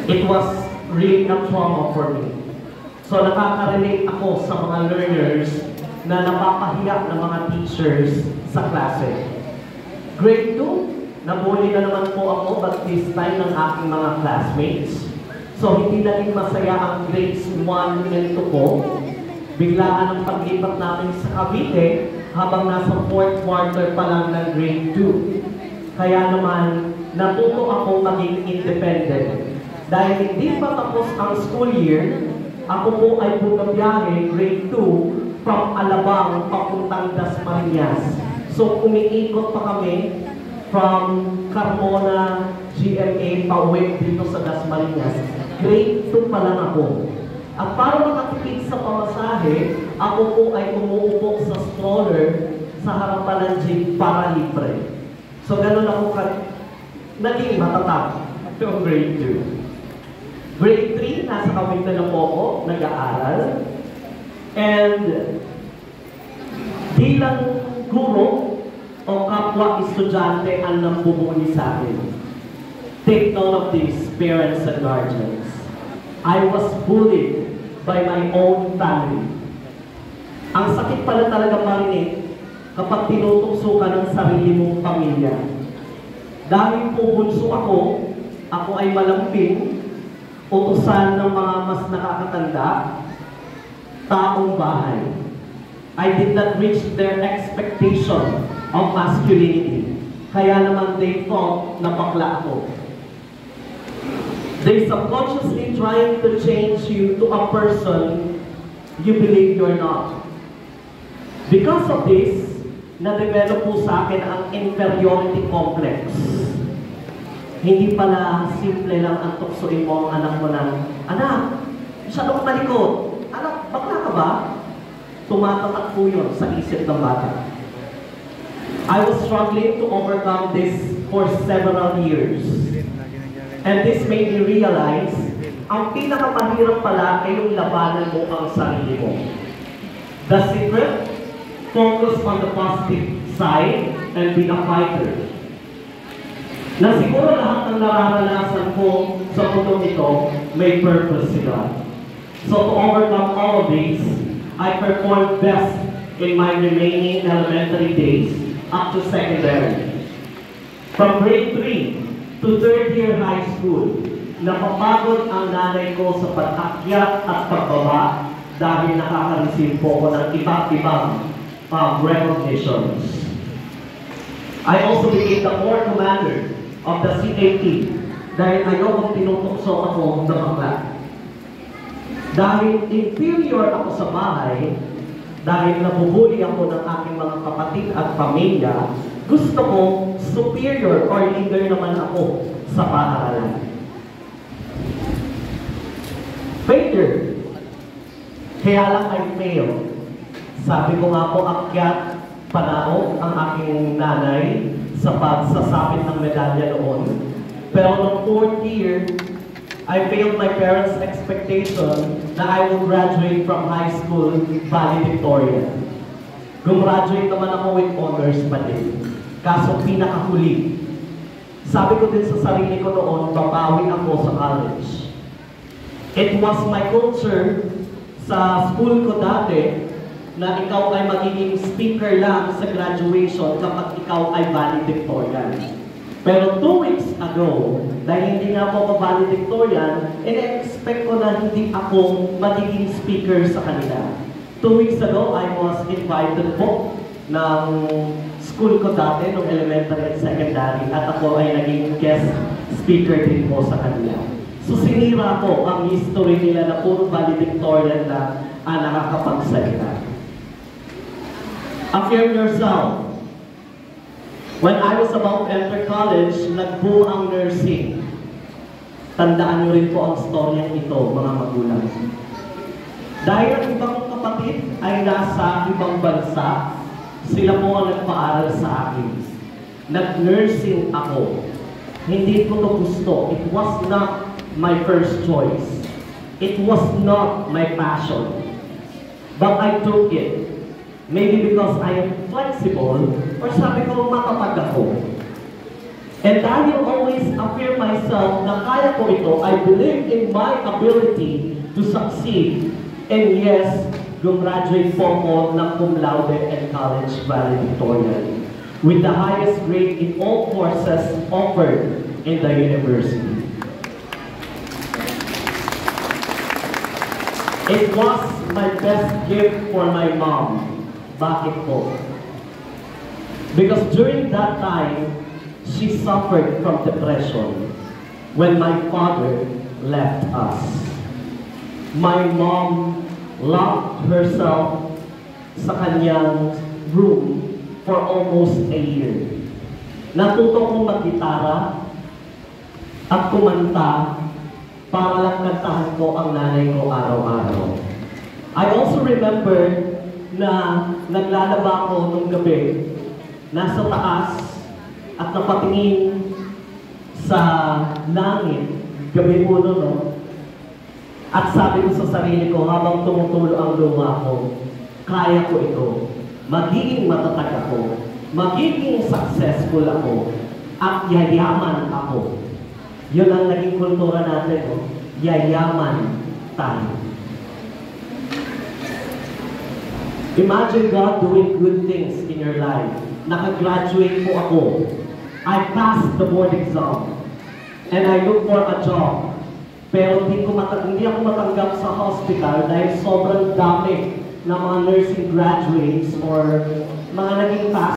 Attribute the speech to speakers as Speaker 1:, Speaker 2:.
Speaker 1: It was really a trauma for me. So nakaka-relate ako sa mga learners na napapahiya ng mga teachers sa klase. Grade 2, nabully na naman po ako but this time ng aking mga classmates. So hindi naging masaya ang grades 1 and 2 ko. Biglaan ang paglipat namin sa Cavite habang nasa 4th quarter pa lang ng grade 2. Kaya naman, natuto ako maging independent. Dahil hindi pa tapos ang school year, ako po ay bumabiyahe grade 2 from Alabang papuntang Dasmariñas. So umiikot pa kami from Carmona, GMA, pauwi dito sa Dasmariñas. Grade 2 pa lang ako. At para makatipid sa pamasahe, ako po ay umuupo sa stroller sa harapan ng jeep para libre. So ganun ako naging matatag noong grade 2. Grade 3, nasa Cavite na po ako, nag-aaral. And bilang guro o kapwa estudyante ang nambubuli sa akin. Take note of this, parents and guardians. I was bullied by my own family. Ang sakit pala talaga marinig kapag tinutukso ka ng sarili mong pamilya. Dahil po bunso ako ay malamping, utusan ng mga mas nakakatanda, taong bahay. I did not reach their expectation of masculinity. Kaya naman they thought na bakla ako. They subconsciously trying to change you to a person you believe you're not. Because of this, na-develop po sa akin ang inferiority complex. Hindi pala simple lang ang tuksoin mo ang anak mo ng, anak, masyadong malikot. Anak, bakla ka ba? Tumatatak po yun sa isip ng bata. I was struggling to overcome this for several years. And this made me realize, ang pinakamahirap pala ay yung labanan mo ang sarili mo. The secret, focus on the positive side and be a fighter. Na siguro lahat ng nararanasan ko sa mundo ito, may purpose sila. So to overcome all of these, I performed best in my remaining elementary days up to secondary. From grade 3 to 3rd year high school, napapagod ang nanay ko sa pag-akyat at pagbaba dahil nakaka-receive po ako ng iba't-ibang recognitions. I also became the corps commander of the CAT dahil ayokong tinutukso ako ng bakla. Dahil inferior ako sa bahay, dahil nabubuli ako ng aking mga kapatid at pamilya, gusto ko superior or leader naman ako sa paaralan. Failure. Kaya lang I failed. Sabi ko nga po, akyat, panao ang aking nanay sa pagsasabit ng medalya noon. Pero noong 4th year, I failed my parents' expectation na I would graduate from high school valedictorian. Gumraduate naman ako with honors pa din. Kaso pinakahuli. Sabi ko din sa sarili ko noon, babawi ako sa college. It was my culture sa school ko dati na ikaw ay magiging speaker lang sa graduation kapag ikaw ay valedictorian. Pero 2 weeks ago, dahil hindi nga po ako valedictorian, ina-expect ko na hindi ako magiging speaker sa kanila. 2 weeks ago, I was invited po ng school ko dati, nung elementary at secondary, at ako ay naging guest speaker din po sa kanila. So sinira ko ang history nila na puro valedictorian na nakakapagsalita. Affirm yourself. When I was about to enter college, nagbuo ang nursing. Tandaan niyo rin po ang storyang ito, mga magulang. Dahil ang ibang kapatid ay nasa ibang bansa, sila po ang nagpaaral sa akin. Nag-nursing ako. Hindi ko to gusto. It was not my first choice. It was not my passion. But I took it. Maybe because I am flexible, or sabi ko, matapag ako. And I will always affirm myself na kaya ko ito. I believe in my ability to succeed. And yes, gumraduate po ako ng cum laude and college valedictorian with the highest grade in all courses offered in the university. It was my best gift for my mom. Bakit po? Because during that time, she suffered from depression when my father left us. My mom locked herself sa kanyang room for almost a year. Natuto kong maggitara at kumanta para lang kantahan ko ang nanay ko araw-araw. I also remember na naglalaba ako nung gabi, nasa taas at napatingin sa langit, gabi mo no? At sabi ko sa sarili ko, habang tumutulo ang luha ko, kaya ko ito. Magiging matatag ako. Magiging successful ako. At yayaman ako. Yun ang naging kultura natin, no? Yayaman tayo. Imagine God doing good things in your life. Nakagraduate po ako. I passed the board exam. And I look for a job. Pero hindi ako matanggap sa hospital dahil sobrang dami ng mga nursing graduates or mga naging